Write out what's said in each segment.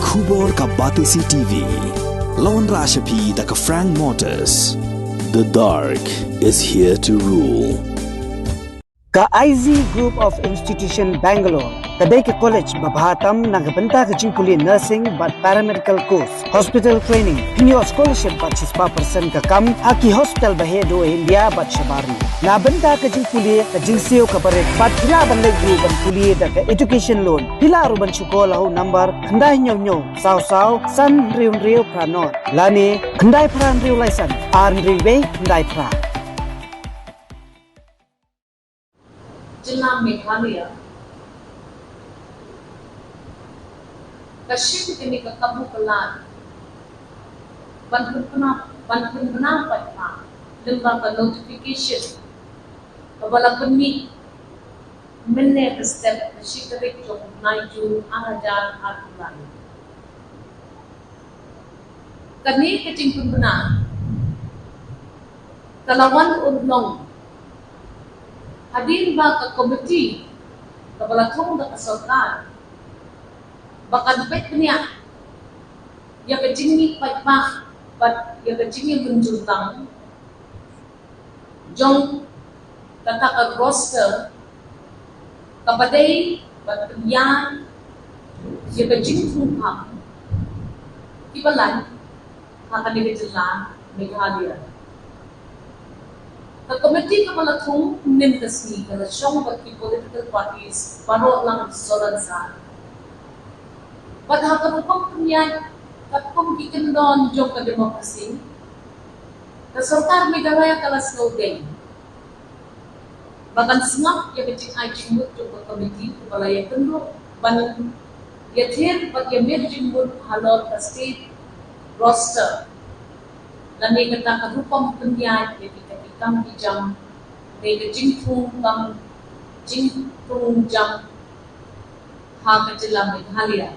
Khubor ka Batisi TV. Lawan Rashapi da ka Frank Motors. The dark is here to rule. Ka IZ Group of Institution Bangalore. Kadai ke college babhatam nagabanta ke jingkuli nursing but paramedical course, hospital training, pinyo scholarship but 6% ka kam, aki hospital bahedo India but shabarni. Nabanta ke jingkuli ka jingsio ka barek but pila bandai group ban kuli da ka education loan. Pila aruban chukola ho number khandai nyo saw san riu pranor. Lani khandai pran riu laisan ar riu be khandai pra. Jinnah Meghalaya Kaship kini ke kabu kelan bantu pernah patma lembaga ke notification kebala Khmih minne ke step kaship kerik jom 9 Jun 2008 kani kecing pernah kalawan unlong hadir ba ka komiti kebala thong da Sorkar bakan pet Bniah ya kecing patma but ya kecing bunjutang jong kata ka roster kapadai bat Bniah ya kecing thumpa kibalan hakani kejela Meghalaya the committee kepala thong nim kasni kala shong bat ki political parties paro lang solan sa but hakapong Bniah kapong kikendon jong ka demokrasi the Sorkar Meghalaya kala slow day bahkan sengap ya kecing ai jimut jong ka committee kepala ya kendo ban ya thir bat ya mer jimut Halor ka state roster dan ni kata kapong Bniah ya kam bijam ne jingthung jam ha kajila Meghalaya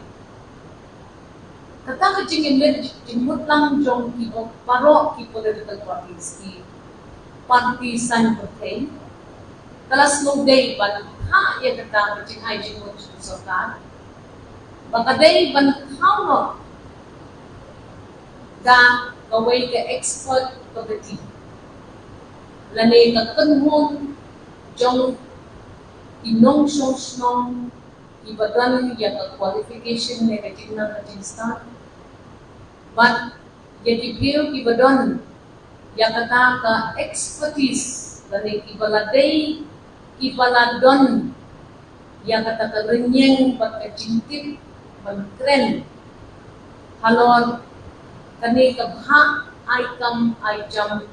kata kajing emer jimut lang jong ki paro ki political parties ki partisan pertain kala slow day ban ha ya kata kajing ai jimut Sorkar baka day ban khawno da kawai ke expert committee lani ka kenhung jong inong song ibadan ya ka qualification ne ka jinna ka jinstan but ya dibiro ibadan ya kata ka expertise lani ibaladai ibaladon ya kata ka renyeng pat ka jintip mantren halor kani ka bha aikam aijam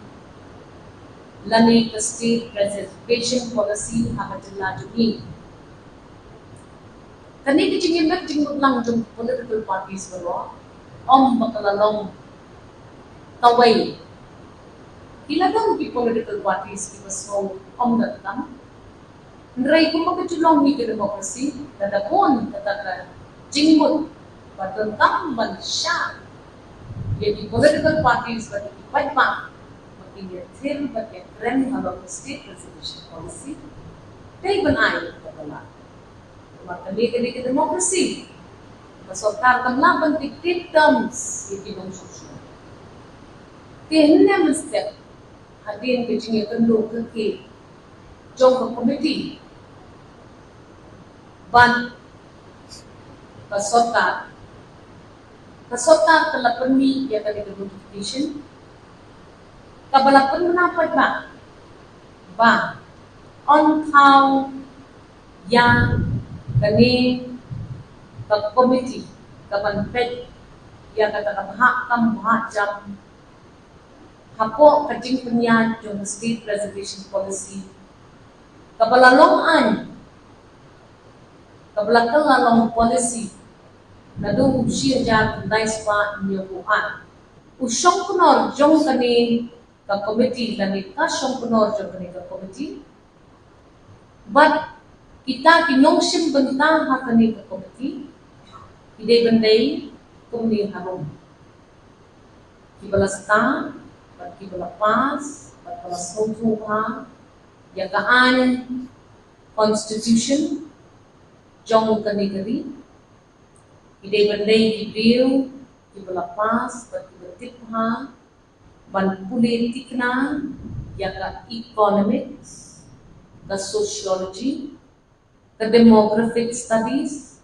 lani ke state reservation policy hakatilla juni kani ke jingin mek jingmut lang jong political parties baro bakalalong kawai hiladang ki political parties ki pasong datang ndray kung makajulong ni demokrasi dadapon kataka jingmut patentang mansya jadi political parties bagi patma India thil but a trend about the state reservation policy they Bniah kabala maka ni demokrasi Sorkar kamlaban dictate terms yeti bang sosyo tinne mesti hadin kecing kendo ke jong committee ban Sorkar telah permi ya kali notification kabalapan menapad ba on Thaw yang kani ka committee kapan pet yang kata kam jam hapo kajing Bniah jong state reservation policy kabalalong policy na do usia jar dais pa nyobuan usong kunor jong kani ka committee lani ka siyong punor jong kani ka committee but kita kinongsim bentang ha kani ka committee ide bandai kumni harom kibala sta bat kibala pas bat kibala sotu ha yakaan constitution jong kani Ide bandai ki bill ki belapas bat ki betipha ban politik na ya ka economics ka sociology ka demographic studies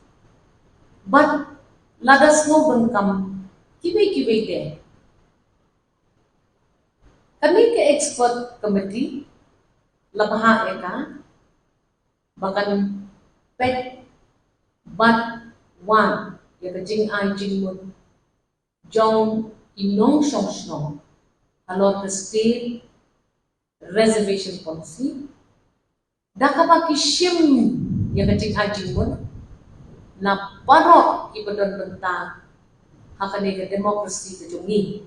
but ladas mo ban kibai de kami ke expert committee labha eka bakan pet but one ya ka jing ai jing mun jong inong shong shong Halor the state reservation policy dakaba ki shim ya ka jing ai jing mun na parok ibadon bentang hakane ka democracy ka jongi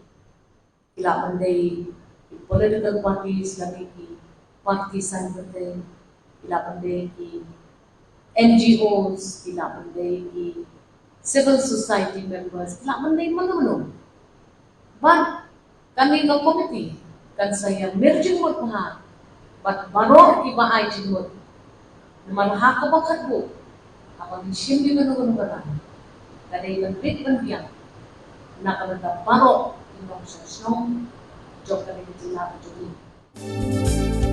ila pandai political parties lagi ki partisan pandai ila pandai ki NGOs ila pandai ki civil society members ila pandai mano but kami ka committee kan saya merging mo pa but barok iba ay jingmot naman hakabakat mo apang siyempre gano'n ba kada ibang big bandiyan nakalagda barok ibang sosong jok kami ditulak jok